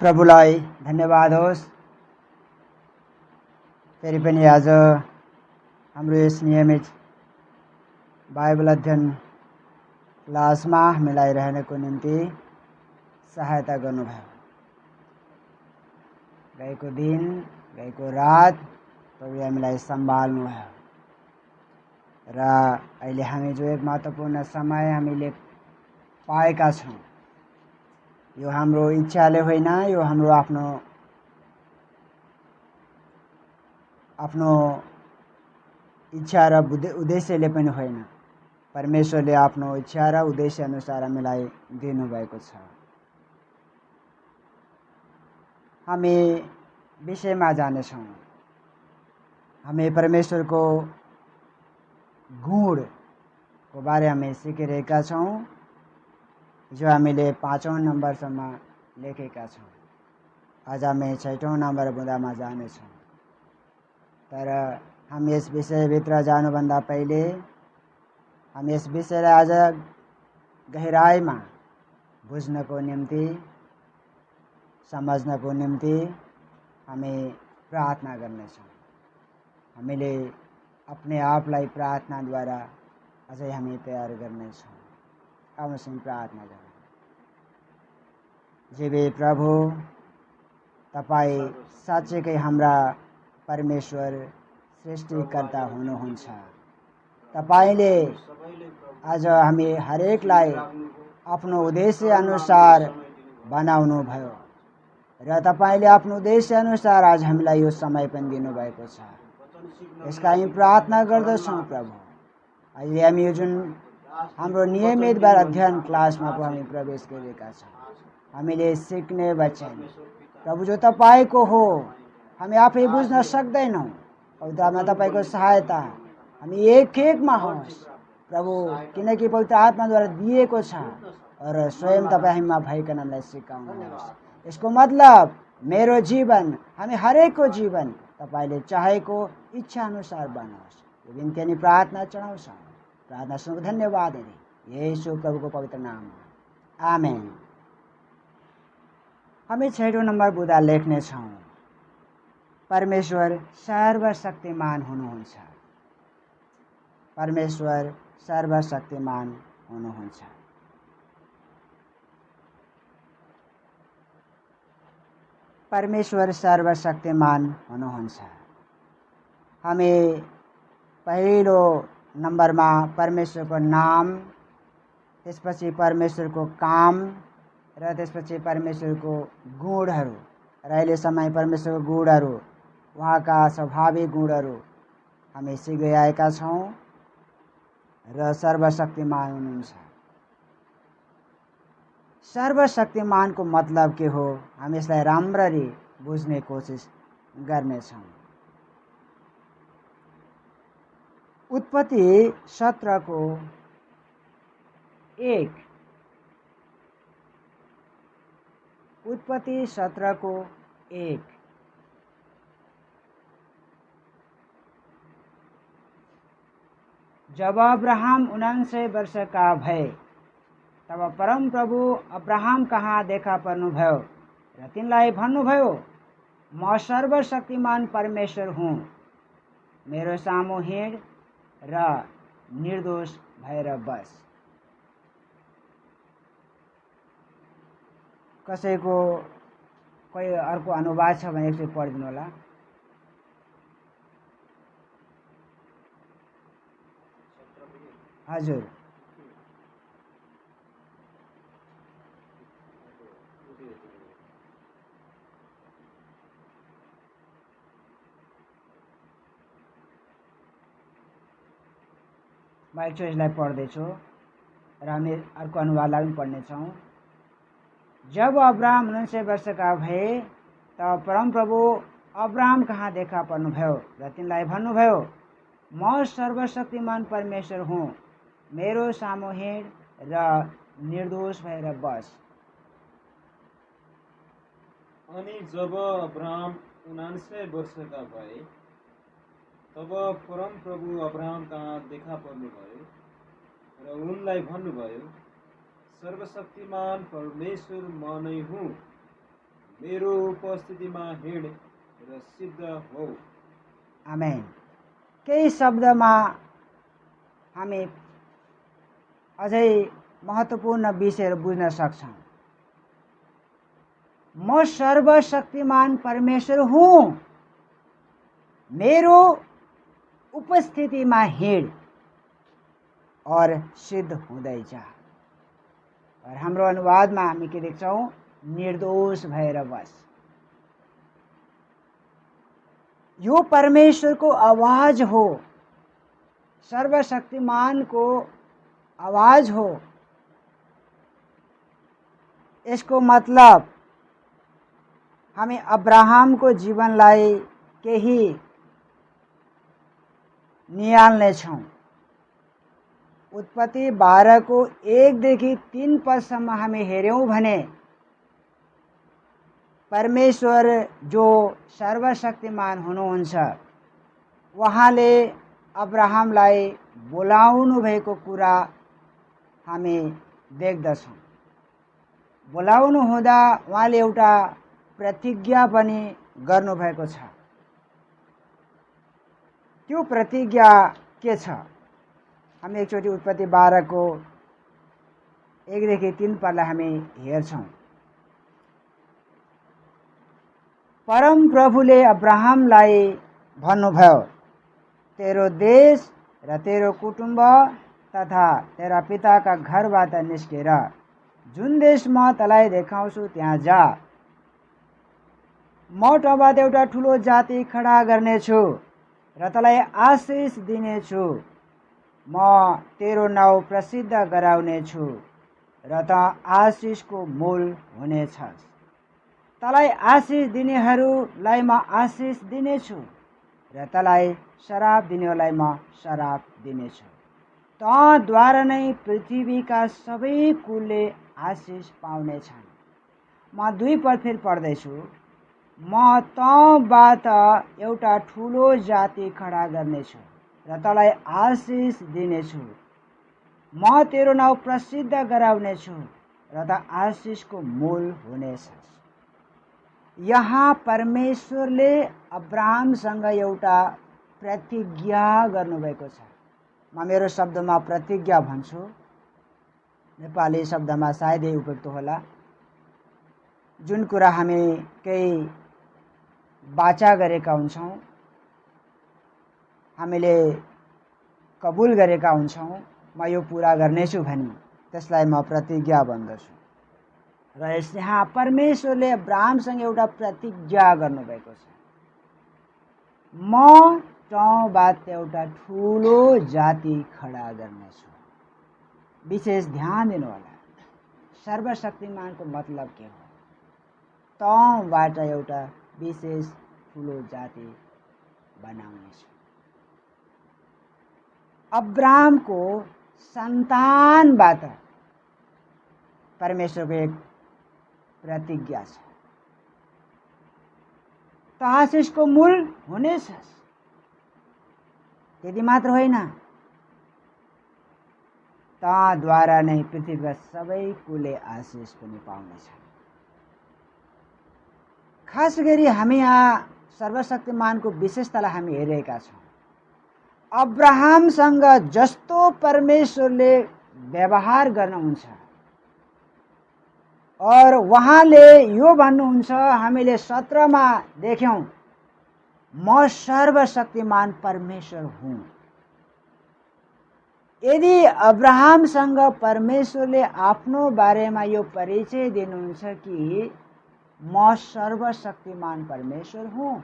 प्रभुलाई धन्यवाद होस्। फेरि पनि आज हाम्रो यस नियमित बाइबल अध्ययन क्लासमा हामीलाई रहनको निम्ति सहायता गर्नुभयो। गएको दिन गएको रात प्रभुले हामीलाई सम्हाल्नुभयो र अहिले हामी जो एक महत्त्वपूर्ण समय हामीले पाएका छौँ, यो हाम्रो इच्छाले होइन, यो हाम्रो आफ्नो इच्छा र उद्देश्यले पनि होइन, परमेश्वरले आफ्नो इच्छा र उद्देश्य अनुसार हामीलाई दिनुभएको छ। हामी विषयमा जानेछौँ। हामी परमेश्वरको गुणको बारे हामी सिकिरहेका छौँ, जो हामीले 5औं नम्बरसम्म लेखेका छौँ। आज हामी 6औं नम्बर बुँदामा जानेछौँ। तर हामी यस विषयभित्र जानुभन्दा पहिले हामी यस विषयलाई आज गहिराइमा बुझ्नको निम्ति, समझ्नको निम्ति हामी प्रार्थना गर्नेछौँ। हामीले अपने आपलाई प्रार्थनाद्वारा अझै हामी तयार गर्नेछौँ। आउनुहोस् प्रार्थना गरौँ। जीवी प्रभु, तपाईँ साँच्चैकै हाम्रा परमेश्वर सृष्टिकर्ता हुनुहुन्छ। तपाईले आज हामी हरेकलाई आफ्नो उद्देश्य अनुसार बनाउनु भयो र तपाईले आफ्नो उद्देश्य अनुसार आज हामीलाई यो समय पनि दिनुभएको छ। यसका हामी प्रार्थना गर्दछौँ प्रभु। अहिले हामी यो जुन हाम्रो नियमित बार अध्ययन क्लासमा पो हामी प्रवेश गरेका छौँ। हामीले सिक्ने वचन प्रभु जो तपाईको हो, हामी आफै बुझ्न सक्दैनौँ। पवित्र आत्मा तपाईको सहायता हामी एक-एकमा होस् प्रभु, किनकि पवित्र आत्माद्वारा दिएको छ र स्वयं तपाईँ हामीमा भइकन हामीलाई सिकाउनुहोस्। यसको मतलब मेरो जीवन, हामी हरेकको जीवन तपाईले चाहेको इच्छा अनुसार बनोस्। यो बिन्ती अनि प्रार्थना चढाउँछौँ। प्रार्थना सुनको धन्यवाद है येशू प्रभुको पवित्र नाममा, आमेन। हामी 6औं नम्बर बुँदा लेख्नेछौँ, परमेश्वर सर्वशक्तिमान हुनुहुन्छ। परमेश्वर सर्वशक्तिमान हुनुहुन्छ। परमेश्वर सर्वशक्तिमान हुनुहुन्छ। हामी पहिलो नम्बरमा परमेश्वरको नाम, त्यसपछि परमेश्वरको काम र त्यसपछि परमेश्वरको गुणहरू र अहिलेसम्म परमेश्वरको गुणहरू, उहाँका स्वाभाविक गुणहरू हामी सिक्दै आएका छौँ र सर्वशक्तिमान हुनुहुन्छ। सर्वशक्तिमानको मतलब के हो, हामी यसलाई राम्ररी बुझ्ने कोसिस गर्नेछौँ। उत्पत्ति 17को 1, उत्पत्ति 17को 1। जब अब्राहम 49 वर्षका भए तब परम प्रभु अब्राहम कहाँ देखा पर्नुभयो र तिनलाई भन्नुभयो, म सर्वशक्तिमान परमेश्वर हुँ, मेरो सामु हिँड र निर्दोष भएर बस। कसैको कोही अर्को अनुवाद छ भने एकचोटि पढिदिनु होला। हजुर, म एकचोटि यसलाई पढ्दैछु र हामी अर्को अनुवादलाई पनि पढ्नेछौँ। जब अब्राहम 49 वर्षका भए तब परमप्रभु अब्राहम कहाँ देखा पर्नुभयो र तिनलाई भन्नुभयो, म सर्वशक्तिमान परमेश्वर हुँ, मेरो सामु हिँड र निर्दोष भएर बस। अनि जब अब्राहम 49 वर्षका भए तब परम प्रभु अब्राहम कहाँ देखा पर्नुभयो र उनलाई भन्नुभयो, सर्वशक्तिमान परमेश्वर म नै हुँ, मेरो उपस्थितिमा हिँड र सिद्ध हो। आमेन। केही शब्दमा हामी अझै महत्त्वपूर्ण विषयहरू बुझ्न सक्छौँ। म सर्वशक्तिमान परमेश्वर हूँ, मेरो उपस्थितिमा हिँड और सिद्ध हुँदै जा। और हाम्रो अनुवादमा हामी के देख्छौँ? निर्दोष भएर बस। यो परमेश्वरको आवाज हो, सर्वशक्तिमानको आवाज हो। यसको मतलब हामी अब्राहमको जीवनलाई केही निहाल्नेछौँ। उत्पत्ति 12 को 1 देखि 3 पदसम्म हामी हेऱ्यौँ भने परमेश्वर जो सर्वशक्तिमान हुनुहुन्छ, उहाँले अब्राहमलाई बोलाउनु भएको कुरा हामी देख्दछौँ। बोलाउनु हुँदा उहाँले एउटा प्रतिज्ञा पनि गर्नुभएको छ। त्यो प्रतिज्ञा के छ? हामी एकचोटि उत्पत्ति 12 को 1 देखि 3 पदलाई हामी हेर्छौँ। परम प्रभुले अब्राहमलाई भन्नुभयो, तेरो देश र तेरो कुटुम्ब तथा तेरा पिताका घरबाट निस्केर जुन देश म तँलाई देखाउँछु त्यहाँ जा। म तँबाट एउटा ठुलो जाति खडा गर्नेछु र तँलाई आशिष दिनेछु। म तेरो नाउँ प्रसिद्ध गराउनेछु र त आशिषको मूल हुनेछस्। तँलाई आशिष दिनेहरूलाई म आशिष दिनेछु र तँलाई शराब दिनेहरूलाई म शराब दिनेछु। तँद्वारा नै पृथ्वीका सबै कुलले आशिष पाउनेछन्। म 2 पद फेरि पढ्दैछु। म तँबाट एउटा ठुलो जाति खडा गर्नेछु र तँलाई आशिष दिनेछु। म तेरो नाउँ प्रसिद्ध गराउनेछु र त आशिषको मूल हुनेछस्। यहाँ परमेश्वरले अब्राहमसँग एउटा प्रतिज्ञा गर्नुभएको छ। म मेरो शब्दमा प्रतिज्ञा भन्छु, नेपाली शब्दमा सायद यही उपयुक्त होला। जुन कुरा हामी केही वाचा गरेका हुन्छौँ, हामीले कबुल गरेका हुन्छौँ, म यो पूरा गर्नेछु भनी त्यसलाई म प्रतिज्ञा भन्दछु। र यहाँ परमेश्वरले अब्राहमसँग एउटा प्रतिज्ञा गर्नुभएको छ। म तँबाट एउटा ठुलो जाति खडा गर्नेछु। विशेष ध्यान दिनु होला, सर्वशक्तिमानको मतलब के हो? तँबाट एउटा विशेष ठुलो जाति बनाउनेछु। अब्राहमको सन्तानबाट परमेश्वरको एक प्रतिज्ञा छ। त आशिषको मूल हुनेछस्। त्यति मात्र होइन, तँद्वारा नै पृथ्वीका सबै कुलले आशिष पनि पाउनेछन्। खास गरी हामी यहाँ सर्वशक्तिमानको विशेषतालाई हामी हेरेका छौँ। अब्राहमसँग जस्तो परमेश्वरले व्यवहार गर्नुहुन्छ और उहाँले यो भन्नुहुन्छ, हामीले 17 मा देख्यौँ, म सर्वशक्तिमान परमेश्वर हुँ। यदि अब्राहमसँग परमेश्वरले आफ्नो बारेमा यो परिचय दिनुहुन्छ कि म सर्वशक्तिमान परमेश्वर हुँ,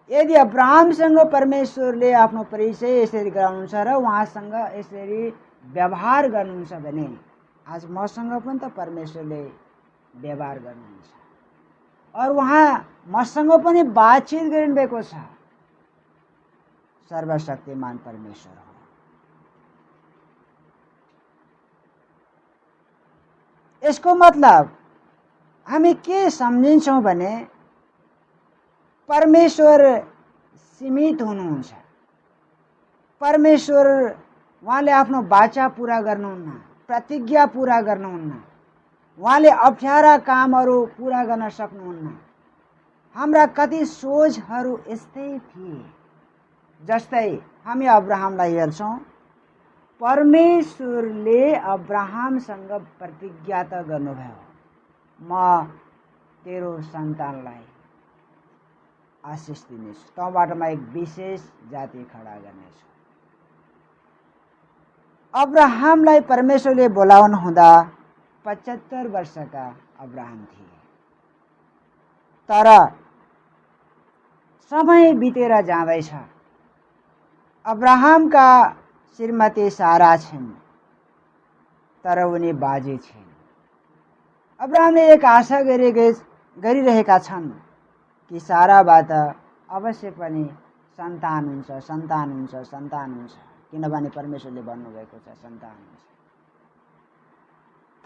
यदि अब्राहमसँग परमेश्वरले आफ्नो परिचय यसरी गराउनुहुन्छ र उहाँसँग यसरी व्यवहार गर्नुहुन्छ भने आज मसँग पनि त परमेश्वरले व्यवहार गर्नुहुन्छ और उहाँ मसँग पनि बातचित गरिनुभएको छ। सर्वशक्तिमान परमेश्वर हो। यसको मतलब हामी के सम्झिन्छौँ भने परमेश्वर सीमित हुनुहुन्छ। परमेश्वर उहाँले आफ्नो वाचा पूरा गर्नुहुन्न, प्रतिज्ञा पूरा गर्नुहुन्न। उहाँले अप्ठ्यारा कामहरू पुरा गर्न सक्नुहुन्न। हाम्रा कति सोचहरू यस्तै थिए। जस्तै हामी अब्राहमलाई हेर्छौँ, परमेश्वरले अब्राहमसँग प्रतिज्ञा त गर्नुभयो, म तेरो सन्तानलाई आशिष दिनेछु, तँबाट म एक विशेष जाति खडा गर्नेछु। अब्राहमलाई परमेश्वरले बोलाउनु हुँदा 75 वर्षका अब्राहम थिए। तर समय बितेर जाँदैछ। अब्राहमका श्रीमती सारा छिन्, तर उनी बाजे छिन्। अब्राहमले एक आशा गरिरहेका छन् कि साराबाट अवश्य पनि सन्तान हुन्छ, सन्तान हुन्छ, सन्तान हुन्छ, किनभने परमेश्वरले भन्नुभएको छ सन्तान हुन्छ।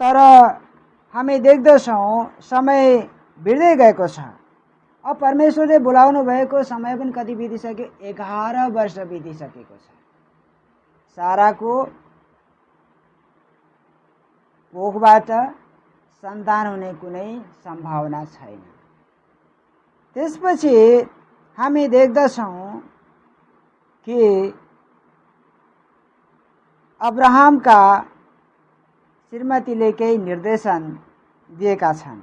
तर हामी देख्दछौँ समय बित्दै गएको छ। अब परमेश्वरले बोलाउनु भएको समय पनि कति बितिसक्यो, 11 वर्ष बितिसकेको छ। साराको कोखबाट सन्तान हुने कुनै सम्भावना छैन। त्यसपछि हामी देख्दछौँ कि अब्राहमका श्रीमतीले केही निर्देशन दिएका छन्।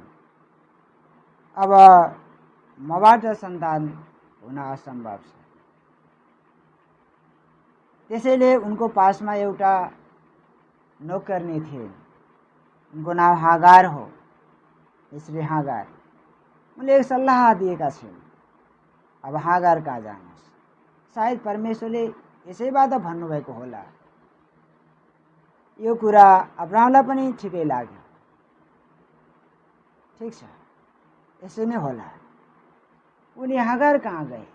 अब मबाट सन्तान हुन असम्भव छ। त्यसैले उनको पासमा एउटा नोकरनी थिइन्, उनको नाम हागार हो, स्त्री हागार। उनले एक सल्लाह दिएका छिन्, अब हागार कहाँ जानुहोस्। सायद परमेश्वरले यसैबाट भन्नुभएको होला। यो कुरा अब्राहमलाई पनि ठिकै लाग्यो। ठिक छ, यसै नै होला। उनी हागार कहाँ गए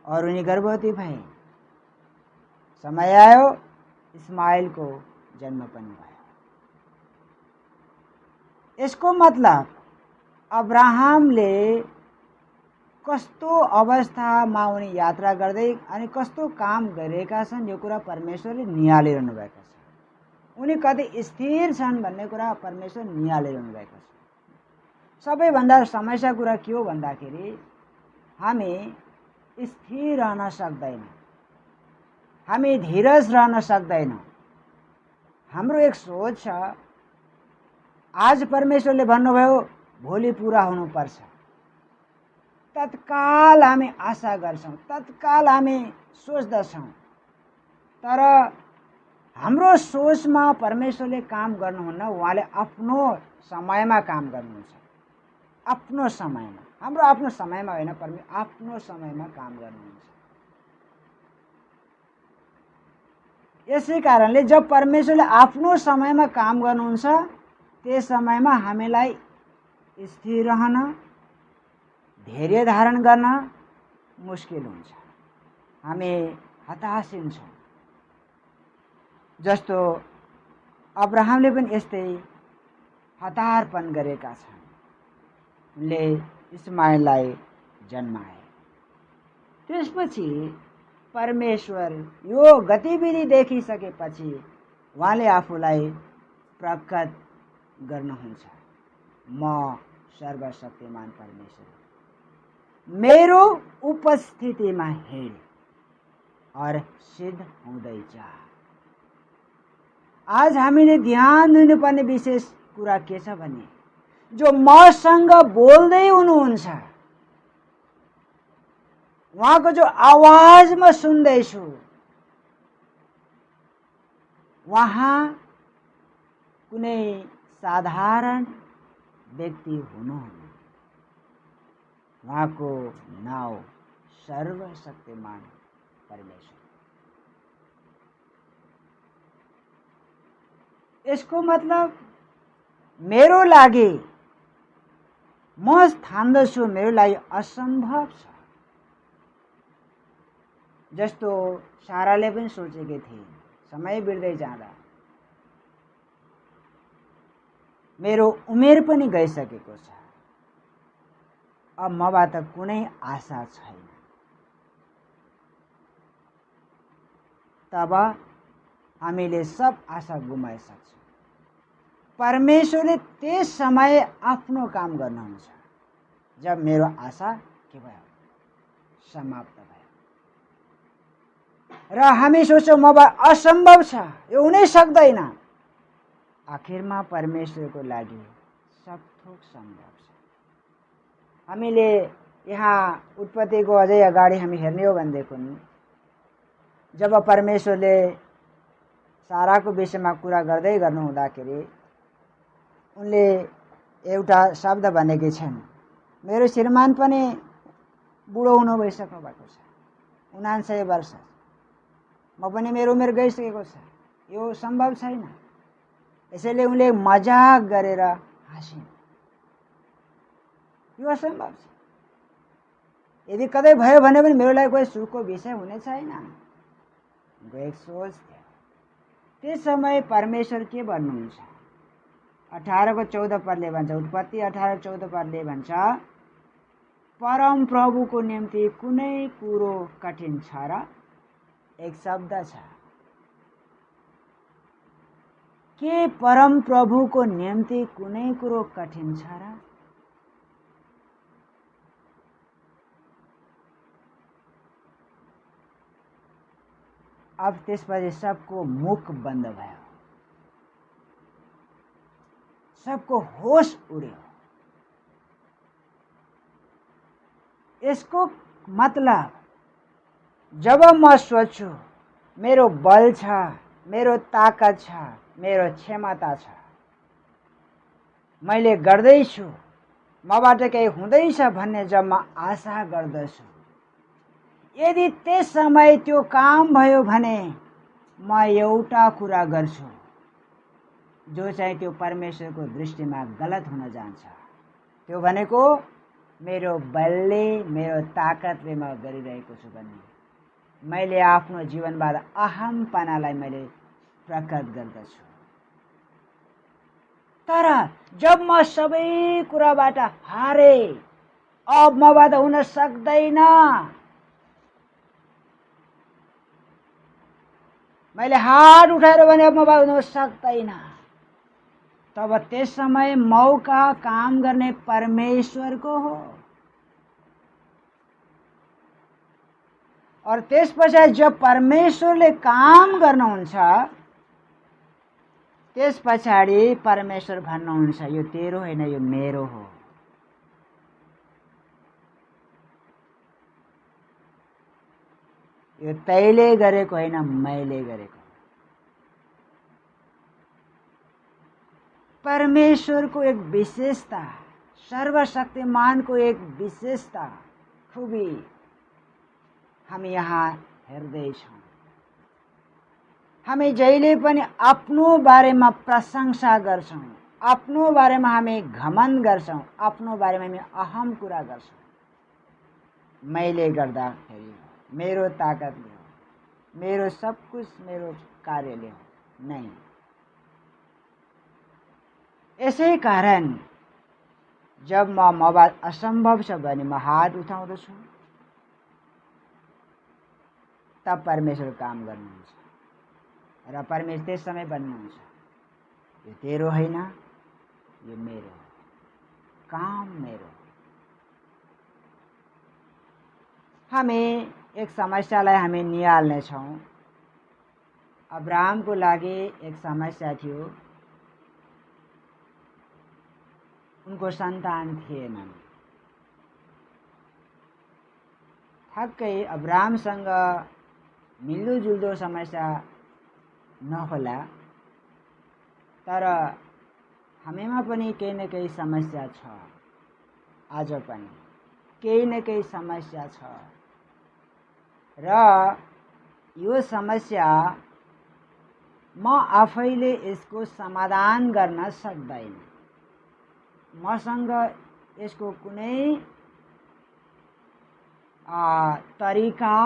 और उनी गर्भवती भए। समय आयो, इस्माइलको जन्म पनि भयो। यसको मतलब अब्राहमले कस्तो अवस्थामा उनी यात्रा गर्दै अनि कस्तो काम गरेका छन् यो कुरा परमेश्वरले निहालिरहनु भएको छ। उनी कति स्थिर छन् भन्ने कुरा परमेश्वर निहालिरहनु भएको छ। सबैभन्दा समस्या कुरा के हो भन्दाखेरि हामी स्थिर रहन सक्दैनौँ, हामी धीरज रहन सक्दैनौँ। हाम्रो एक सोच छ, आज परमेश्वरले भन्नुभयो भोलि पुरा हुनुपर्छ। तत्काल हामी आशा गर्छौँ, तत्काल हामी सोच्दछौँ। तर हाम्रो सोचमा परमेश्वरले काम गर्नुहुन्न, उहाँले आफ्नो समयमा काम गर्नुहुन्छ। आफ्नो समयमा, हाम्रो आफ्नो समयमा होइन, परमेश्वर आफ्नो समयमा काम गर्नुहुन्छ। यसै कारणले जब परमेश्वरले आफ्नो समयमा काम गर्नुहुन्छ त्यस समयमा हामीलाई स्थिर रहन, धैर्य धारण गर्न मुस्किल हुन्छ। हामी हताश हुन्छौँ। जस्तो अब्राहमले पनि यस्तै हतारपन गरेका छन्। उनले इस्माइललाई जन्माए। त्यसपछि परमेश्वर यो गतिविधि देखिसकेपछि उहाँले आफूलाई प्रकट गर्नुहुन्छ। म सर्वशक्तिमान परमेश्वर, मेरो उपस्थितिमा हिँड और सिद्ध हुँदै जा। आज हामीले ध्यान दिनुपर्ने विशेष कुरा के छ भने, जो मसँग बोल्दै हुनुहुन्छ, उहाँको जो आवाज म सुन्दैछु, उहाँ कुनै साधारण व्यक्ति हुनुहुन्न। उहाँको नाउँ सर्वशक्तिमान परमेश्वर। यसको मतलब मेरो लागि, म ठान्दछु मेरो लागि असम्भव छ। जस्तो साराले पनि सोचेकी थिए, समय बित्दै जाँदा मेरो उमेर पनि गइसकेको छ, अब मबाट कुनै आशा छैन। तब हामीले सब आशा गुमाइसक्छौँ। परमेश्वरले त्यस समय आफ्नो काम गर्नुहुन्छ जब मेरो आशा के भयो, समाप्त भयो। र हामी सोच्छौँ मबाट असम्भव छ, यो हुनै सक्दैन। आखिरमा परमेश्वरको लागि सब थोक सम्भव छ। हामीले यहाँ उत्पत्तिको अझै अगाडि हामी हेर्ने हो भनेदेखि जब परमेश्वरले साराको विषयमा कुरा गर्दै गर्नु हुँदाखेरि उनले एउटा शब्द भनेकी छन्, मेरो श्रीमान पनि बुढो हुनु भइसक्नु भएको छ, 49 वर्ष, म पनि मेरो उमेर गइसकेको छ, यो सम्भव छैन। यसैले उनले मजाक गरेर हाँसिन्, यो असम्भव छ। यदि कतै भयो भने पनि मेरो लागि कोही सुखको विषय हुने छैन। उनको एक सोच थियो। त्यस समय परमेश्वर के भन्नुहुन्छ, 18:14 भन्छ, उत्पत्ति 18:14 भन्छ, परम प्रभुको निम्ति कुनै कुरो कठिन छ र? एक शब्द छ, के परम प्रभुको निम्ति कुनै कुरो कठिन छ र? अब त्यसपछि सबको मुख बन्द भयो, सबको होश उड्यो। यसको मतलब जब म सोच्छु मेरो बल छ, मेरो ताकत छ, मेरो क्षमता छ, मैले गर्दैछु, मबाट केही हुँदैछ भन्ने जब म आशा गर्दछु, यदि त्यस समय त्यो काम भयो भने म एउटा कुरा गर्छु जो चाहिँ त्यो परमेश्वरको दृष्टिमा गलत हुन जान्छ। त्यो भनेको मेरो बलले, मेरो ताकतले म गरिरहेको छु भने मैले आफ्नो जीवनबाट अहमपनालाई मैले प्रकट गर्दछु। तर जब म सबै कुराबाट हारे, अब मबाट हुन सक्दैन, मैले हात उठाएर भने अब मबाट हुन सक्दैन, तब त्यस समय मौका काम गर्ने परमेश्वरको हो। और त्यसपछि जब परमेश्वरले काम गर्नुहुन्छ त्यस पछाडि परमेश्वर भन्नुहुन्छ, यो तेरो होइन, यो मेरो हो। यो तैले गरेको होइन, मैले गरेको। परमेश्वरको एक विशेषता, सर्वशक्तिमानको एक विशेषता, खुबी हामी यहाँ हेर्दैछौँ। हामी जहिले पनि आफ्नो बारेमा प्रशंसा गर्छौँ, आफ्नो बारेमा हामी घमण्ड गर्छौँ, आफ्नो बारेमा हामी अहम कुरा गर्छौँ। मैले गर्दाखेरि हो, मेरो ताकतले हो, मेरो सब कुछ मेरो कार्यले हो, नहीं। यसै कारण जब मबाट असम्भव छ भने म हात उठाउँदछु, तब परमेश्वर काम गर्नुहुन्छ र परमेश्वर त्यस समय भन्नुहुन्छ, यो तेरो होइन, यो मेरो हो, काम मेरो। हामी एक समस्यालाई हामी निहाल्नेछौँ। अब्राहमको लागि एक समस्या थियो, उनको सन्तान थिएनन्। ठक्कै अब्राहमसँग मिल्दोजुल्दो समस्या नहोला, तर हामीमा पनि केही न केही समस्या छ। आज पनि केही न केही समस्या छ र यो समस्या म आफैले यसको समाधान गर्न सक्दैन। मसँग यसको कुनै तरिका,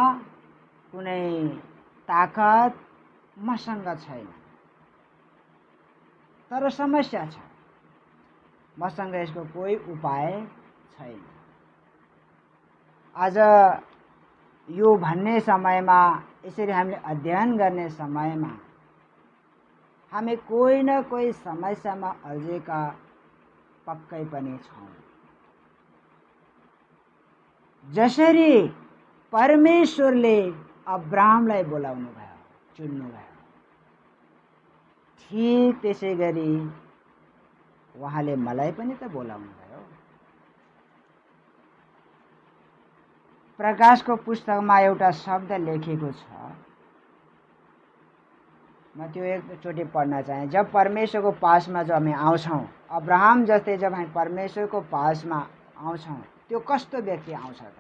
कुनै ताकत मसँग छैन, तर समस्या छ, मसँग यसको कोही उपाय छैन। आज यो भन्ने समयमा, यसरी हामीले अध्ययन गर्ने समयमा हामी कोही न कोही समस्यामा अल्झेका पक्कै पनि छौँ। जसरी परमेश्वरले अब्राहमलाई बोलाउनु भयो, चुन्नु भयो, ठीक त्यसै गरी उहाँले मलाई पनि त बोलाउनु भयो। प्रकाशको पुस्तकमा एउटा शब्द लेखेको छ, म त्यो एकचोटि पढ्न चाहे। जब परमेश्वरको पासमा जब हामी आउँछौँ, अब्राहम जस्तै जब हामी परमेश्वरको पासमा आउँछौँ, त्यो कस्तो व्यक्ति आउँछ त?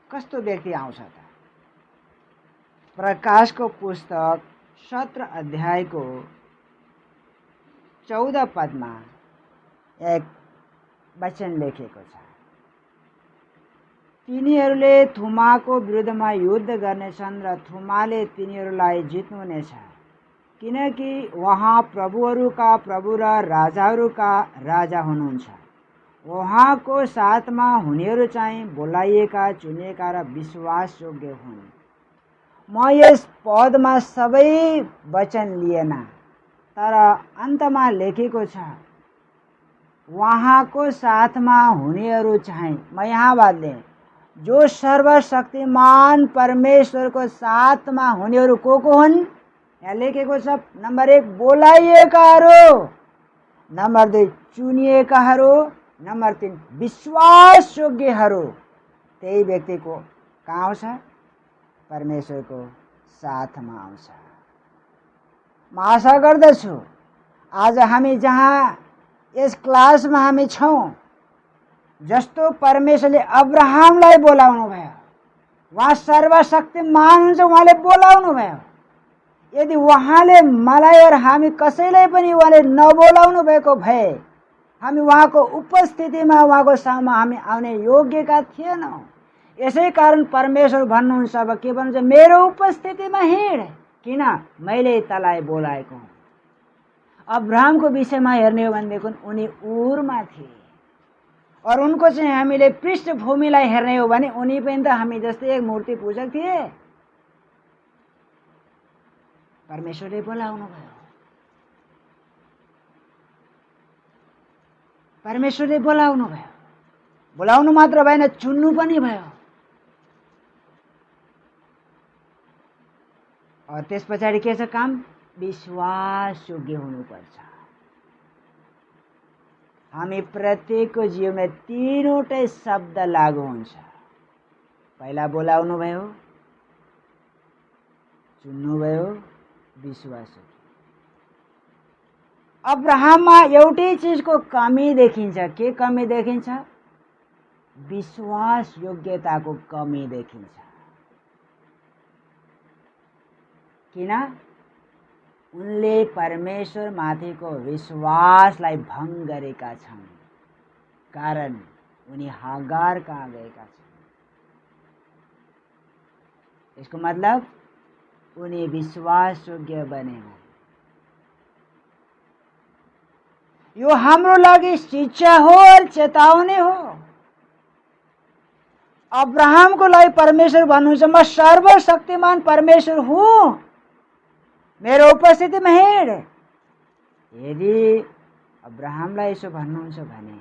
कस्तो व्यक्ति आउँछ त? प्रकाशको पुस्तक 17 अध्यायको 14 पदमा एक वचन लेखेको छ, तिनीहरूले थुमाको विरुद्धमा युद्ध गर्नेछन् र थुमाले तिनीहरूलाई जित्नुहुनेछ, किनकि उहाँ प्रभुहरूका प्रभु र राजाहरूका राजा हुनुहुन्छ। उहाँको साथमा हुनेहरू चाहिँ बोलाइएका, चुनिएका र विश्वासयोग्य हुन्। म यस पदमा सबै वचन लिएन, तर अन्तमा लेखेको छ उहाँको साथमा हुनेहरू चाहिँ, म यहाँ बदले जो सर्वशक्तिमान परमेश्वरको साथमा हुनेहरू को हुन्? यहाँ लेखेको छ, नम्बर 1 बोलाइएकाहरू, नम्बर 2 चुनिएकाहरू, नम्बर 3 विश्वासयोग्यहरू। त्यही व्यक्तिको कहाँ आउँछ? परमेश्वरको साथमा आउँछ। म आशा गर्दछु आज हामी जहाँ यस क्लासमा हामी छौँ, जस्तो परमेश्वरले अब्राहमलाई बोलाउनु भयो, उहाँ सर्वशक्तिमान हुन्छ, उहाँले बोलाउनु भयो। यदि उहाँले मलाई और हामी कसैलाई पनि उहाँले नबोलाउनु भएको भए हामी उहाँको उपस्थितिमा, उहाँको सामु हामी आउने योग्यका थिएनौँ। यसै कारण परमेश्वर भन्नुहुन्छ, अब के भन्छ? मेरो उपस्थितिमा हिँड, किन? मैले तँलाई बोलाएको हुँ। अब्राहमको विषयमा हेर्ने हो भनेदेखि उनी उरमा थिए, और उनको चाहिँ हामीले पृष्ठभूमिलाई हेर्ने हो भने उनी पनि त हामी जस्तै एक मूर्ति पूजक थिए। परमेश्वरले बोलाउनु भयो, परमेश्वरले बोलाउनु भयो। बोलाउनु मात्र भएन, चुन्नु पनि भयो। और त्यस पछाडि के छ काम? विश्वासयोग्य हुनुपर्छ। हामी प्रत्येकको जीवनमा तीनवटै शब्द लागू हुन्छ। पहिला बोलाउनु भयो, चुन्नु भयो, विश्वास। अब्राहममा एउटै चीजको कमी देखिन्छ। के कमी देखिन्छ? विश्वास योग्यताको कमी देखिन्छ। किन? उनले परमेश्वर माथिको विश्वासलाई भङ्ग गरेका छन्, कारण उनी हागार कहाँ गएका छन्। यसको मतलब उनी विश्वास योग्य बनेनन्। यो हाम्रो लागि शिक्षा हो और चेतावनी हो। अब्राहमको लागि परमेश्वर भन्नुहुन्छ, म सर्वशक्तिमान परमेश्वर हुँ, मेरो उपस्थितिमा हिँड। यदि अब्राहमलाई यसो भन्नुहुन्छ भने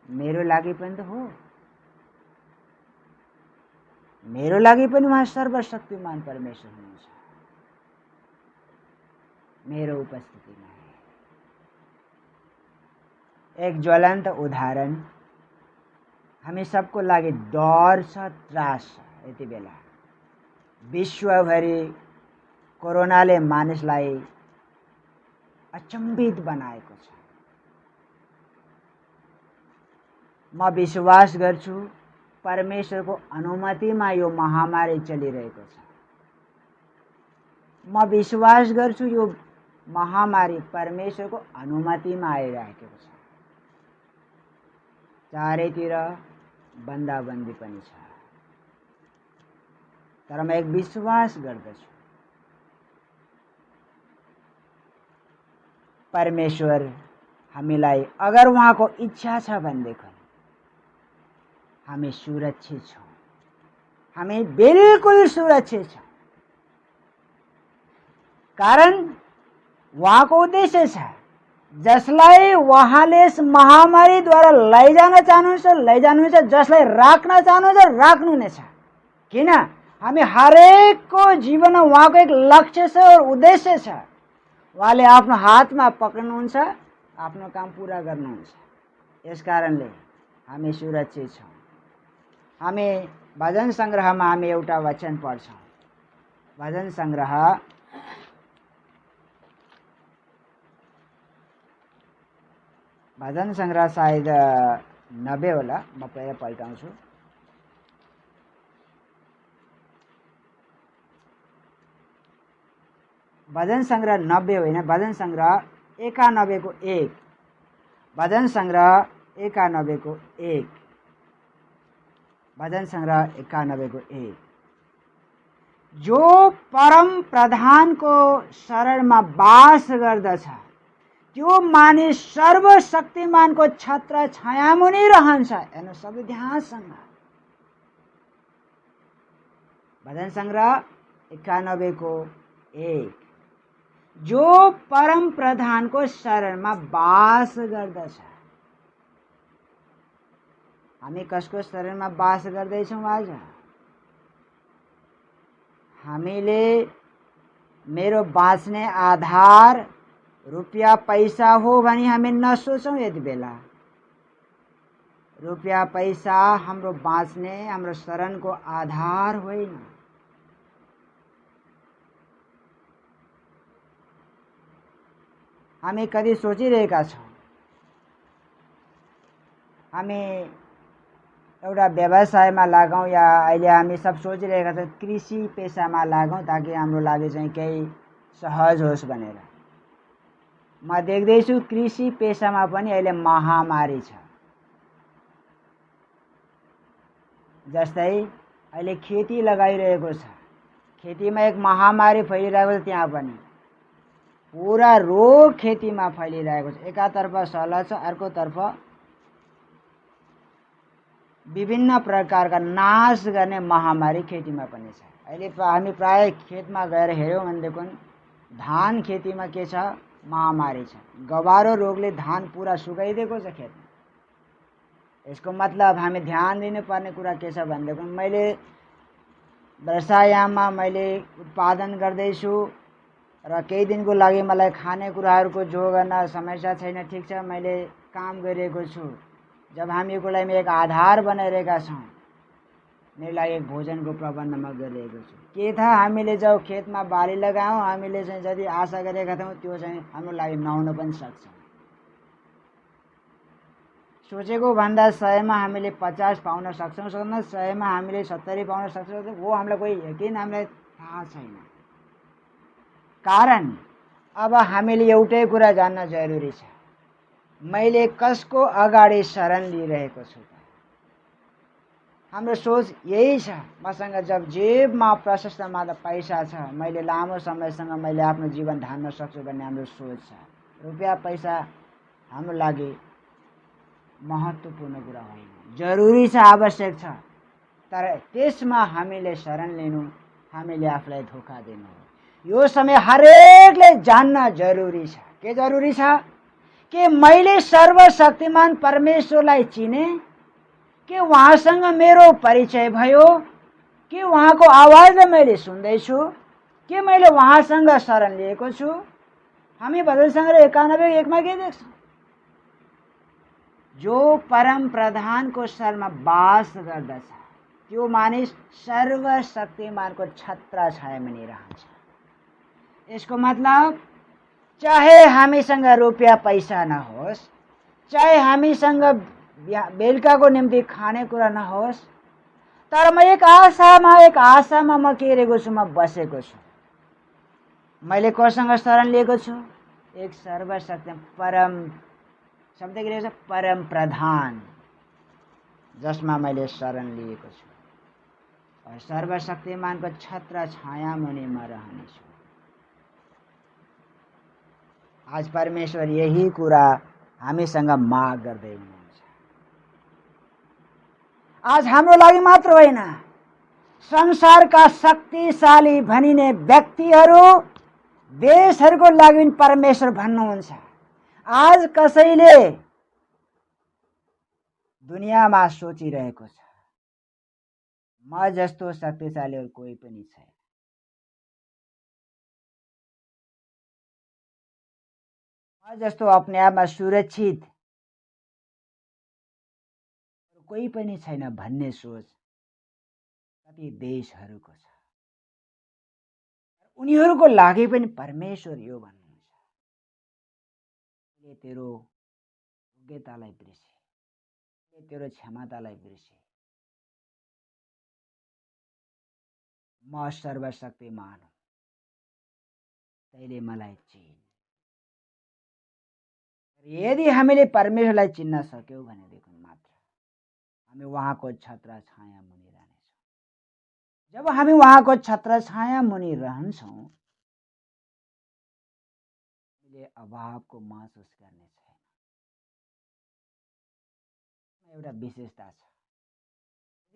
मेरो लागि पनि त हो। मेरो लागि पनि उहाँ सर्वशक्तिमान परमेश्वर हुनुहुन्छ, मेरो उपस्थितिमा। एक ज्वलन्त उदाहरण हामी सबको लागि डर छ, त्रास छ। यति बेला विश्वभरि कोरोनाले मानिसलाई अचम्भित बनाएको छ। म विश्वास गर्छु परमेश्वरको अनुमतिमा यो महामारी चलिरहेको छ। म विश्वास गर्छु यो महामारी परमेश्वरको अनुमतिमा आइरहेको छ। चारैतिर बन्दाबन्दी पनि छ, तर म एक विश्वास गर्दछु परमेश्वर हामीलाई, अगर उहाँको इच्छा छ भनेदेखि हामी सुरक्षित छौँ। हामी बिल्कुल सुरक्षित छौँ। कारण उहाँको उद्देश्य छ, जसलाई उहाँले यस महामारीद्वारा लैजान चाहनुहुन्छ, जसलाई राख्न चाहनुहुन्छ राख्नुहुनेछ। किन? हामी हरेकको जीवनमा उहाँको एक लक्ष्य छ और उद्देश्य छ। उहाँले आफ्नो हातमा पक्रिनुहुन्छ, आफ्नो काम पूरा गर्नुहुन्छ। यस कारणले हामी सुरक्षित छौँ। हामी भजन सङ्ग्रहमा हामी एउटा वचन पढ्छौँ। भजन सङ्ग्रह सायद 90 होला, म पहिला पल्टाउँछु। भजन सङ्ग्रह 90 होइन, भजन सङ्ग्रह 91 को 1। भजन सङ्ग्रह 91 को 1। भजन सङ्ग्रह 91 को 1। जो परम प्रधानको शरणमा बास गर्दछ त्यो मानिस सर्वशक्तिमानको छत्र छायामुनि रहन्छ। हेर्नु सबै ध्यानसँग। भजन सङ्ग्रह 91 को 1। जो परम प्रधानको शरणमा बास गर्दछ। हामी कसको शरणमा बास गर्दैछौँ आज? हामीले मेरो बाँच्ने आधार रुपियाँ पैसा हो भने हामी नसोचौँ। यति बेला रुपियाँ पैसा हाम्रो बाँच्ने, हाम्रो शरणको आधार होइन। हामी कति सोचिरहेका छौँ, हामी एउटा व्यवसायमा लागौँ या अहिले हामी सब सोचिरहेका छौँ कृषि पेसामा लागौँ ताकि हाम्रो लागि चाहिँ केही सहज होस् भनेर। म देख्दैछु कृषि पेसामा पनि अहिले महामारी छ। जस्तै अहिले खेती लगाइरहेको छ, खेतीमा एक महामारी फैलिरहेको छ। त्यहाँ पनि पूरा रोग खेतीमा फैलिरहेको छ। एकातर्फ सल्लाह छ, अर्कोतर्फ विभिन्न प्रकारका नाश गर्ने महामारी खेतीमा पनि छ। अहिले हामी प्राय खेतमा गएर हेऱ्यौँ भनेदेखि धान खेतीमा के छ? महामारी छ। गवारो रोगले धान पुरा सुकाइदिएको छ खेतमा। यसको मतलब हामी ध्यान दिनुपर्ने कुरा के छ भनेदेखि मैले वर्षायाममा मैले उत्पादन गर्दैछु र केही दिनको लागि मलाई खानेकुराहरूको जो गर्न समस्या छैन, ठिक छ, मैले काम गरिरहेको छु। जब हामी यो कुरालाई एक आधार बनाइरहेका छौँ, मेरो लागि एक भोजनको प्रबन्ध म गरिरहेको छु। के थाहा हामीले जब खेतमा बाली लगायौँ, हामीले चाहिँ जति आशा गरेका थियौँ त्यो चाहिँ हाम्रो लागि नहुन पनि सक्छ। सोचेको भन्दा 100 मा हामीले 50 पाउन सक्छौँ, 100 मा हामीले 70 पाउन सक्छौँ। वो हामीलाई कोही यकिन हामीलाई थाहा छैन। कारण अब हामीले एउटै कुरा जान्न जरुरी छ, मैले कसको अगाडि शरण लिइरहेको छु। हाम्रो सोच यही छ। मसँग जब जेबमा प्रशस्त मात्रा पैसा छ, मैले लामो समयसम्म मैले आफ्नो जीवन धान्न सक्छु भन्ने हाम्रो सोच छ। रुपियाँ पैसा हाम्रो लागि महत्त्वपूर्ण कुरा होइन, जरुरी छ, आवश्यक छ, तर त्यसमा हामीले शरण लिनु, हामीले आफूलाई धोका दिनु हो। यो समय हरेकले जान्न जरुरी छ। के जरुरी छ? कि मैले सर्वशक्तिमान परमेश्वरलाई चिने, कि उहाँसँग मेरो परिचय भयो, कि उहाँको आवाजलाई मैले सुन्दैछु, कि मैले उहाँसँग शरण लिएको छु। हामी भजन सङ्ग्रह 91:1 मा के देख्छौँ? जो परम प्रधानको शरणमा बास गर्दछ त्यो मानिस सर्वशक्तिमानको छत्र छायामुनि रहन्छ। यसको मतलब चाहे हामीसँग रुपियाँ पैसा नहोस्, चाहे हामीसँग बेलुकाको निम्ति खानेकुरा नहोस्, तर म एक आशामा म के रहेको छु? म बसेको छु। मैले कोसँग शरण लिएको छु? एक सर्वशक्ति परम शब्द के रहेछ? परम प्रधान, जसमा मैले शरण लिएको छु और सर्वशक्तिमानको छत्र छाया मुनि म रहनेछु। आज परमेश्वर यही कुरा हामीसँग माग गर्दै हुनुहुन्छ। आज हाम्रो लागि मात्र होइन, संसारका शक्तिशाली भनिने व्यक्तिहरू देशहरूको लागि पनि परमेश्वर भन्नुहुन्छ। आज कसैले दुनियाँमा सोचिरहेको छ म जस्तो शक्तिशाली अरू कोही पनि छैन। म जस्तो अपने आपमा सुरक्षित कोही पनि छैन भन्ने सोच कति देशहरूको छ। उनीहरूको लागि पनि परमेश्वर यो भन्नुहुन्छ, तेरो योग्यतालाई बिर्से, तेरो क्षमतालाई बिर्से, म सर्वशक्तिमान हुँ, तैले मलाई चिन। यदि हामीले परमेश्वरलाई चिन्न सक्यौं भनेदेखि मात्र हामी उहाँको छत्र छाया मुनि रहनेछौँ। जब हामी उहाँको छत्र छाया मुनि रहन्छौँ हामीले अभावको महसुस गर्ने छैन। एउटा विशेषता छ,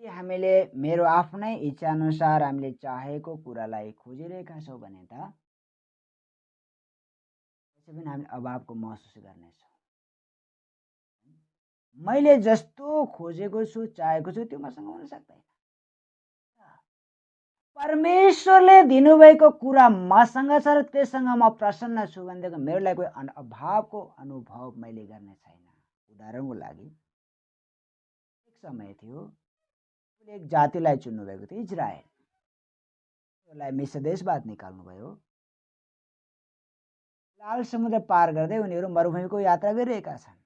यदि हामीले मेरो आफ्नै इच्छा अनुसार हामीले चाहेको कुरालाई खोजिरहेका छौँ भने त त्यसै पनि हामी अभावको महसुस गर्नेछौँ। मैले जस्तो खोजेको छु चाहेको छु त्यो मसँग हुन सक्दैन। परमेश्वरले दिनुभएको कुरा मसँग छ र त्यससँग म प्रसन्न छु भनेदेखि मेरो लागि कोही अभावको अनुभव मैले गर्ने छैन। उदाहरणको लागि एक समय थियो एक जातिलाई चुन्नुभएको थियो, इजरायल। त्यसलाई मिस्र देशबाट निकाल्नुभयो। लाल समुद्र पार गर्दै उनीहरू मरुभूमिको यात्रा गरिरहेका छन्।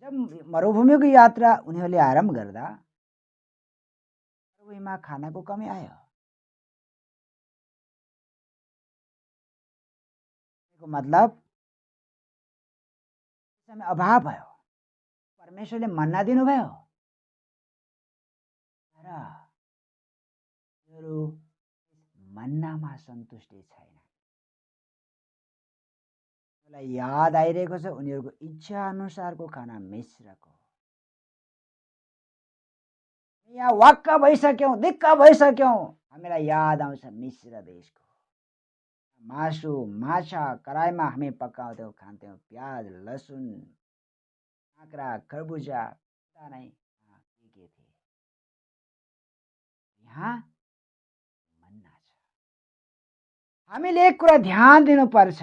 जब मरुभूमिको यात्रा उनीहरूले आरम्भ गर्दा मरुभूमिमा खानाको कमी आयो। मतलब समय अभाव भयो। परमेश्वरले मन्ना दिनुभयो तर उनीहरू मन्नामा सन्तुष्टि छैन। उनीहरूलाई याद आइरहेको छ उनीहरूको इच्छा अनुसारको खाना मिश्रको। यहाँ वाक्क भइसक्यौँ, दिक्क भइसक्यौँ, हामीलाई याद आउँछ मिश्र देशको मासु माछा कराईमा हामी पकाउँथ्यौँ, खान्थ्यौँ, प्याज लसुन काँक्रा खरबुजा नै के थिए। यहाँ मन्ना छ। हामीले एक कुरा ध्यान दिनुपर्छ,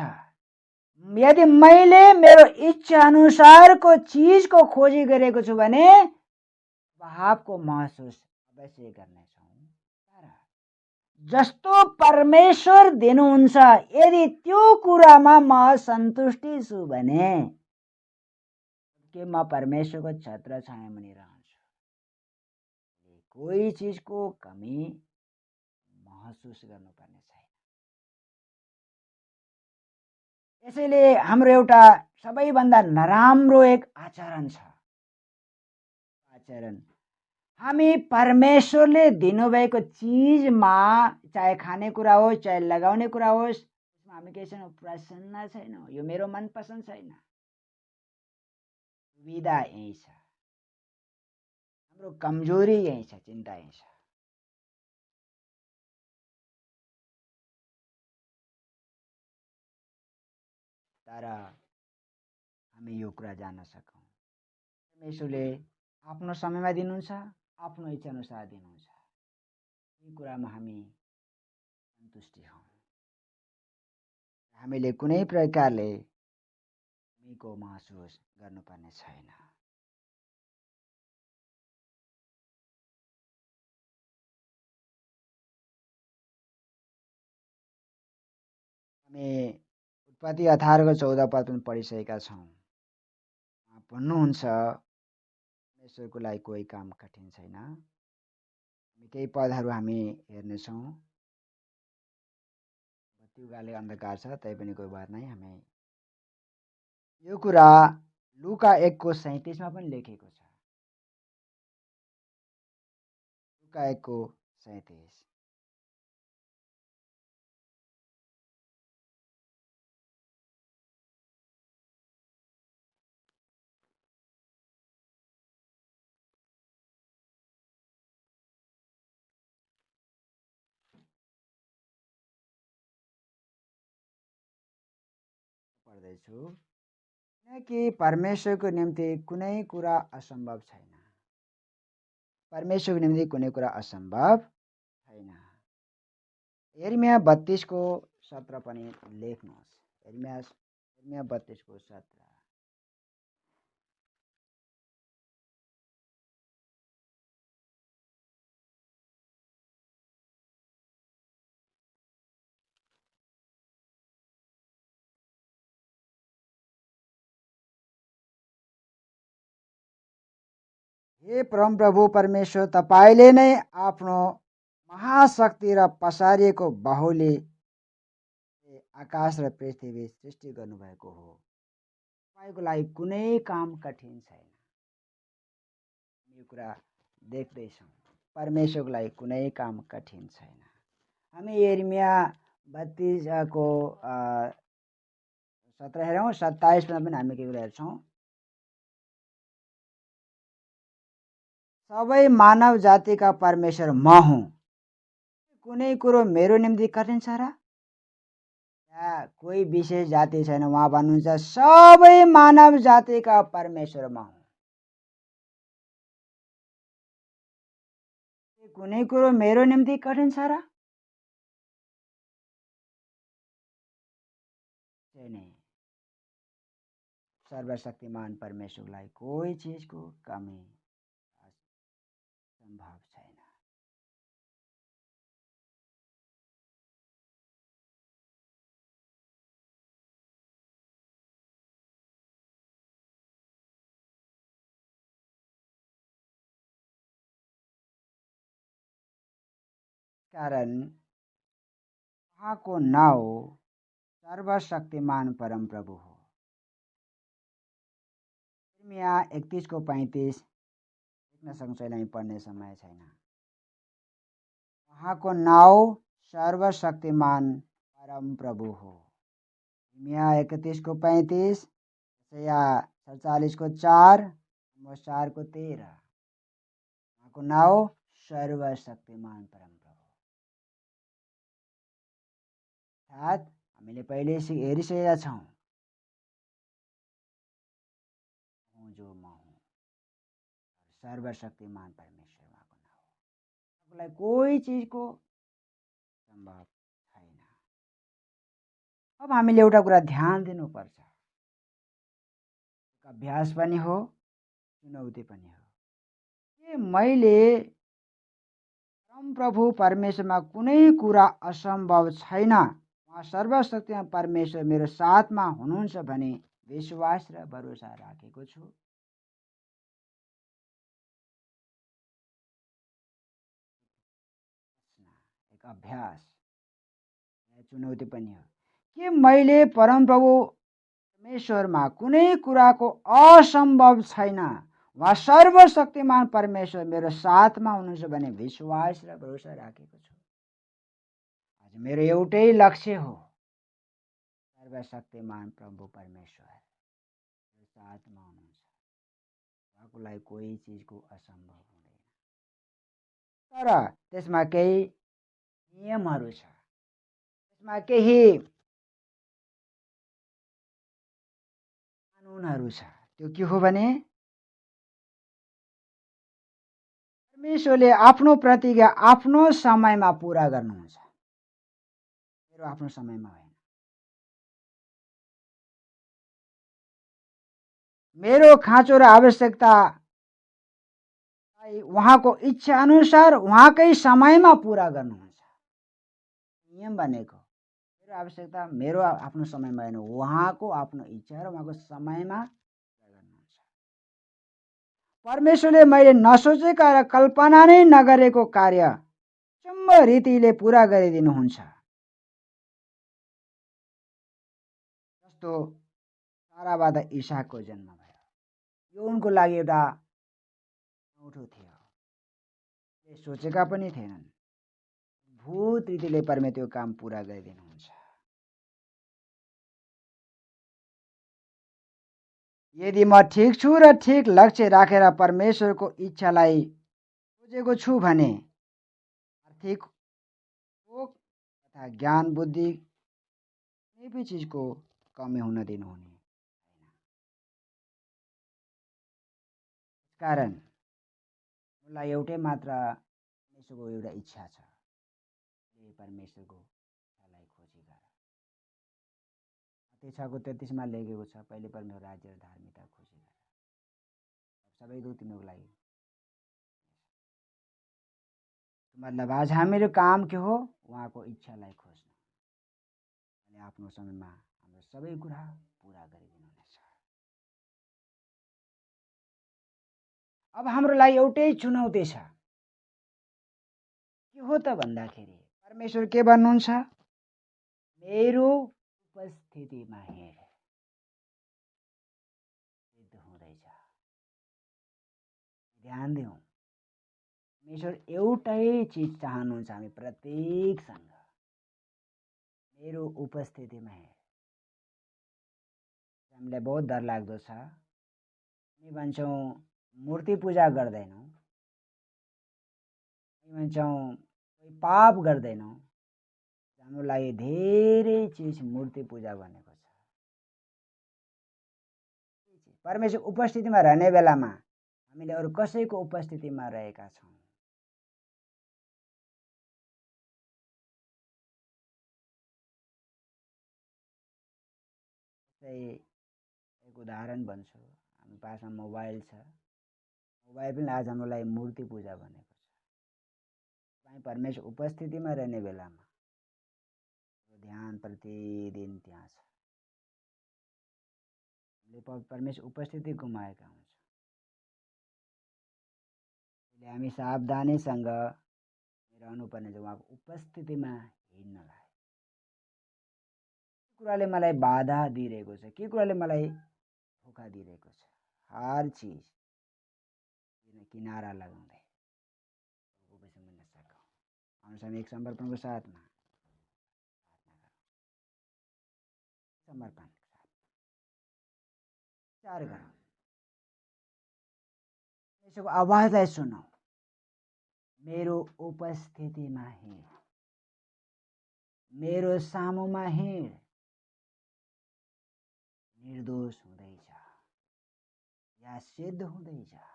यदि मैले मेरो इच्छा अनुसारको चीजको खोजी गरेको छु भने अभावको महसुस अवश्य गर्नेछौँ। तर जस्तो परमेश्वर दिनुहुन्छ यदि त्यो कुरामा म सन्तुष्टि छु भने के म परमेश्वरको छत्र छाया मुनि रहन्छु। कोही चीजको कमी महसुस गर्नुपर्ने छैन। यसैले हाम्रो एउटा सबैभन्दा नराम्रो एक आचरण छ। आचरण हामी परमेश्वरले दिनुभएको चिजमा, चाहे खानेकुरा होस् चाहे लगाउने कुरा होस्, त्यसमा हामी के छैनौँ, प्रसन्न छैनौँ। यो मेरो मनपसन्द छैन। सुविधा यही छ, हाम्रो कमजोरी यही छ, चिन्ता यही छ। तर हामी यो कुरा जान्न सकौँ, परमेश्वरले आफ्नो समयमा दिनुहुन्छ, आफ्नो इच्छा अनुसार दिनुहुन्छ। यी कुरामा हामी सन्तुष्टि हौँ। हामीले कुनै प्रकारले कमीको महसुस गर्नुपर्ने छैन। हामी उत्पत्ति 18को 14 पद पनि पढिसकेका छौँ। भन्नुहुन्छ परमेश्वरको लागि कोही काम कठिन छैन। केही पदहरू हामी हेर्नेछौँ। बत्ती उगाले अन्धकार छ तैपनि कोही बात नै। हामी यो कुरा लुका 1को 37 पनि लेखेको छ। लुका 1को 37। पढ्दैछु। किनकि परमेश्वरको निम्ति कुनै कुरा असम्भव छैन। परमेश्वरको निम्ति कुनै कुरा असम्भव छैन। यिर्मया 32:17 पनि लेख्नुहोस्। यिर्मया 32:17। हे परमप्रभु परमेश्वर, तपाईँले नै आफ्नो महाशक्ति र पसारिएको बाहुले आकाश र पृथ्वी सृष्टि गर्नुभएको हो। तपाईँको लागि कुनै काम कठिन छैन। यो कुरा देख्दैछौँ, परमेश्वरको लागि कुनै काम कठिन छैन। हामी यिर्मया 32:17 हेरौँ। 27मा पनि हामी के कुरा हेर्छौँ। सबै मानव जातिका परमेश्वर म हुँ। कुनै कुरो मेरो निम्ति कठिन छ र? यहाँ कोही विशेष जाति छैन। उहाँ भन्नुहुन्छ सबै मानव जातिका परमेश्वर म हुँ। कुनै कुरो मेरो निम्ति कठिन छ र? छैन। सर्वशक्तिमान परमेश्वरलाई कोही चीजको कमी संभव छैन। कारण उहाँको नाउँ सर्वशक्तिमान परमप्रभु हो। यिर्मया 31:35 लेख्न सक्छौँ, हामी पढ्ने समय छैन। उहाँको नाउँ सर्वशक्तिमान परमप्रभु हो। यिर्मया 31:35, यशाया 47:4, आमोस 4:13। उहाँको नाउँ सर्वशक्तिमान परमप्रभु। अर्थात् हामीले पहिले हेरिसकेका छौँ, जो म हुँ सर्वशक्तिमान परमेश्वर उहाँको नाउँ हो। उहाँलाई कोही चिजको सम्भव छैन। अब हामीले एउटा कुरा ध्यान दिनुपर्छ। अभ्यास पनि हो, चुनौती पनि हो। के मैले परमप्रभु परमेश्वरमा कुनै कुरा असम्भव छैन, उहाँ सर्वशक्तिमान परमेश्वर मेरो साथमा हुनुहुन्छ भने विश्वास र भरोसा राखेको छु? एक अभ्यास, चुनौती पनि हो। के मैले परमप्रभु परमेश्वरमा कुनै कुराको असम्भव छैन, उहाँ सर्वशक्तिमान परमेश्वर मेरो साथमा हुनुहुन्छ भने विश्वास र भरोसा राखेको छु? आज मेरो एउटै लक्ष्य हो, सर्वशक्तिमान प्रभु परमेश्वर मेरो साथमा हुनुहुन्छ। उहाँको लागि कोही चिजको असम्भव हुँदैन। तर त्यसमा केही नियमहरू छ, त्यसमा केही कानुनहरू छ। त्यो के हो भने परमेश्वरले आफ्नो प्रतिज्ञा आफ्नो समयमा पूरा गर्नुहुन्छ, मेरो आफ्नो समयमा होइन। मेरो खाँचो र आवश्यकता उहाँको इच्छा अनुसार उहाँकै समयमा पूरा गर्नुहुन्छ। नियम भनेको मेरो आवश्यकता मेरो आफ्नो समयमा होइन, उहाँको आफ्नो इच्छा र उहाँको समयमा पूरा गर्नुहुन्छ। परमेश्वरले मैले नसोचेका र कल्पना नै नगरेको कार्य अचम्म रीतिले पूरा गरिदिनुहुन्छ। जस्तो साराबाट इसाकको जन्म भयो, यो उनको लागि एउटा अनौठो थियो। सोचेका पनि थिएनन्। भूत रीतिले परमेश्वरले त्यो काम पूरा गरिदिनुहुन्छ। यदि म ठिक छु र ठिक लक्ष्य राखेर परमेश्वरको इच्छालाई खोजेको छु भने आर्थिक तथा ज्ञान बुद्धि कुनै पनि चिजको कमी हुन दिनुहुने। कारण मलाई एउटै मात्र परमेश्वरको एउटा इच्छा छ, परमेश्वरको इच्छालाई खोजी गर। मत्ती 6:33 लेखेको छ, पहिले परमेश्वर राज्य र धार्मिकता खोजी गर, सबै थोक तिमीहरूको लागि। मतलब आज हामीहरू काम के हो? उहाँको इच्छालाई खोज्नु, अनि आफ्नो समयमा हाम्रो सबै कुरा पुरा गरिदिनुहुनेछ। अब हाम्रो लागि एउटै चुनौती छ, के हो त भन्दाखेरि परमेश्वर के भन्नुहुन्छ? मेरो उपस्थितिमा हिँड। सिद्ध हुँदैछ। ध्यान दिउँ, परमेश्वर एउटै चिज चाहनुहुन्छ हामी प्रत्येकसँग, मेरो उपस्थितिमा हिँड। हामीलाई बहुत डर लाग्दो छ, हामी भन्छौँ मूर्ति पूजा गर्दैनौँ, हामी भन्छौँ कोही पाप गर्दैनौँ। हाम्रो लागि धेरै चिज मूर्ति पूजा भनेको छ। परमेश्वर उपस्थितिमा रहने बेलामा हामीले अरू कसैको उपस्थितिमा रहेका छौँ। एक उदाहरण भन्छु, हाम्रो पासमा मोबाइल छ, मोबाइल पनि आज हाम्रो लागि मूर्ति पूजा भनेको छ। परमेश्वर उपस्थितिमा रहने बेलामा ध्यान प्रतिदिन त्यहाँ छ। हामीले परमेश्वर उपस्थिति गुमाएका हुन्छौँ। हामी सावधानीसँग रहनुपर्ने छ उहाँको उपस्थितिमा हिँड्नलाई। के कुराले मलाई बाधा दिइरहेको छ, के कुराले मलाई धोका दिइरहेको छ, हर चिज किनारा लगाउँदै मिल्न सकौँ। हामी एक समर्पणको साथमा समर्पण विचार गरौँ, यसको आवाजलाई सुनौ। मेरो उपस्थितिमा हिँड, मेरो सामुमा हिँड, निर्दोष हुँदै जा या सिद्ध हुँदै जा।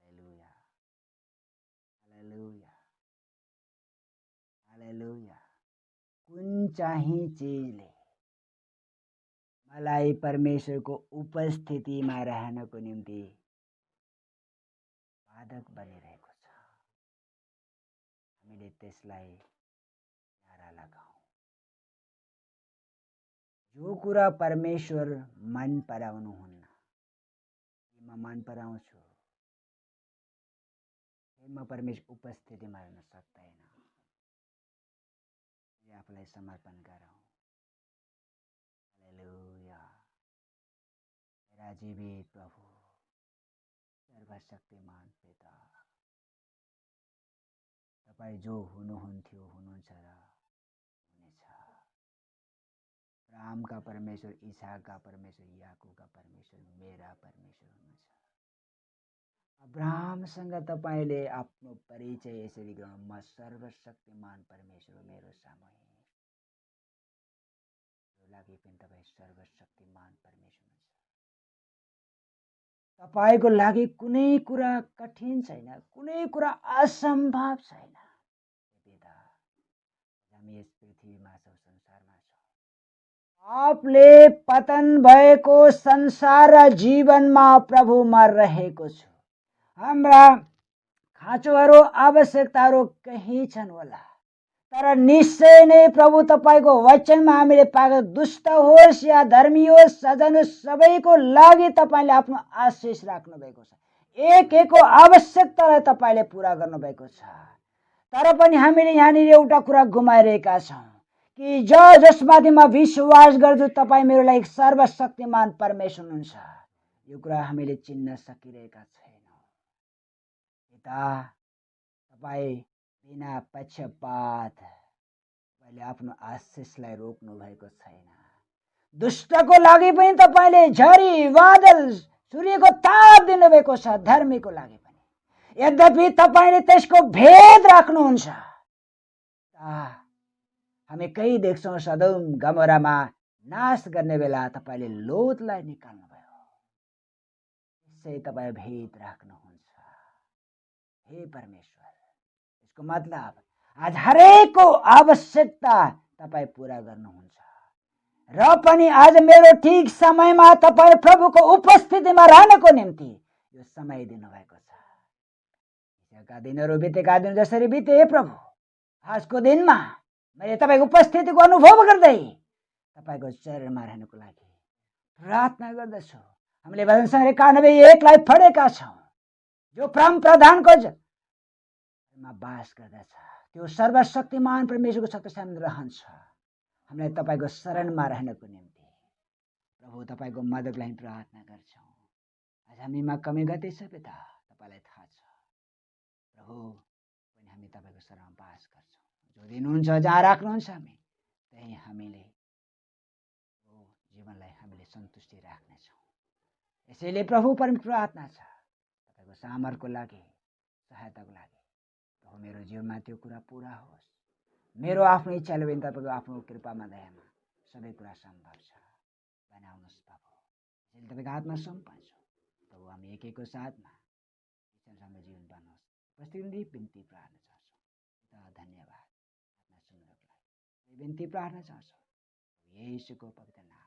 हालेलुया, हालेलुया, हालेलुया। कुन चाहिँ चिजले मलाई परमेश्वरको उपस्थितिमा रहनको निम्ति बाधक बनिरहेको छ, हामीले त्यसलाई नारा लगाऊ। जो कुरा परमेश्वर मन पराउनुहुन्न, म मन पराउँछु, म परमेश्वर उपस्थितिमा रहन सक्दैन। आफूलाई समर्पण गरौँ। हालेलुया। मेरा जीवित प्रभु, सर्वशक्तिमान पिता, तपाईँ जो हुनुहुन्थ्यो, हुनुहुन्छ र हुनेछ। अब्राहमका परमेश्वर, इसाकका परमेश्वर, याकूबका परमेश्वर, मेरा परमेश्वर हुनुहुन्छ। अब्राहमसँग तपाईले आफ्नो परिचय यसरी गर्नु, म सर्वशक्तिमान परमेश्वर मेरो सामु लागि पनि तपाईँ सर्वशक्तिमान परमेश्वर हुनुहुन्छ। तपाईको लागि कुनै कुरा कठिन छैन, कुनै कुरा असम्भव छैन। पिता, हामी यस पृथ्वीमा छौँ, संसारमा छौँ। आपले पतन भएको संसार र जीवनमा प्रभु म रहेको छु। हाम्रा खाँचोहरू, आवश्यकताहरू कहीँ छन् होला, तर निश्चय नै प्रभु तपाईको वचनमा हामीले पाएको दुष्ट होस् या धर्मी होस्, सजन होस्, सबैको लागि तपाईले आफ्नो आशिष राख्नु भएको छ। एक एकको आवश्यकतालाई तपाईले पूरा गर्नु भएको छ। तर पनि हामीले यहाँनिर एउटा कुरा गुमाइरहेका छौँ कि जसमाथि म विश्वास गर्छु तपाईँ मेरो लागि सर्वशक्तिमान परमेश्वर हुनुहुन्छ, यो कुरा हामीले चिन्न सकिरहेका छैनौँ। पिता, तपाईँ बिना पक्षपात तपाईँले आफ्नो आशिषलाई रोक्नु भएको छैन। दुष्टको लागि पनि तपाईँले झरी, बादल, सूर्यको ताप दिनुभएको छ, धर्मीको लागि पनि। यद्यपि तपाईँले त्यसको भेद राख्नुहुन्छ। हामी कहीँ देख्छौँ सदोम गमोरामा नाश गर्ने बेला तपाईँले लोतलाई निकाल्नुभयो। यसै तपाईँ भेद राख्नुहुन्छ। हे परमेश्वर, यसको मतलब आज हरेकको आवश्यकता तपाईँ पुरा गर्नुहुन्छ र पनि आज मेरो ठिक समयमा तपाईँ प्रभुको उपस्थितिमा रहनको निम्ति यो समय दिनुभएको छ। हिजोका दिनहरू बितेका दिन जसरी बिते, हे प्रभु, आजको दिनमा मैले तपाईँको उपस्थितिको अनुभव गर्दै तपाईँको चरणमा रहनको लागि प्रार्थना गर्दछु। हामीले भजन सङ्ग्रह 91:1 पढेका छौँ, जो परम प्रधानको मा बास गर्दछ त्यो सर्वशक्तिमान परमेश्वरको सत्य सामने रहन्छ। हामीलाई तपाईँको शरणमा रहनको निम्ति प्रभु तपाईँको मद्दतको लागि प्रार्थना गर्छौँ। आज हामीमा कमी गति छ पिता, तपाईँलाई थाहा छ प्रभु, पनि हामी तपाईँको शरणमा बास गर्छौँ। जो दिनुहुन्छ, जहाँ राख्नुहुन्छ हामी त्यहीँ हामीले जीवनलाई हामीले सन्तुष्टि राख्नेछौँ। यसैले प्रभु परमेश्वर प्रार्थना छ तपाईँको सामर्थ्यको लागि, सहायताको लागि प्रभु मेरो जीवनमा त्यो कुरा पुरा होस्। मेरो आफ्नो इच्छाले पनि तपाईँको आफ्नो कृपामा दयामा सबै कुरा सम्भव छ। बनाउनुहोस् प्रभु, यसैले तपाईँको हातमा सुम्पन्छौँ प्रभु। हामी एक एकको साथमा हाम्रो जीवन बनाओस्। उपस्थिति बिन्ती प्रार्थना चाहन्छौँ पिता, धन्यवाद। आफ्ना सुन्नको लागि बिन्ती प्रार्थना चाहन्छौँ येशूको पवित्र नाम।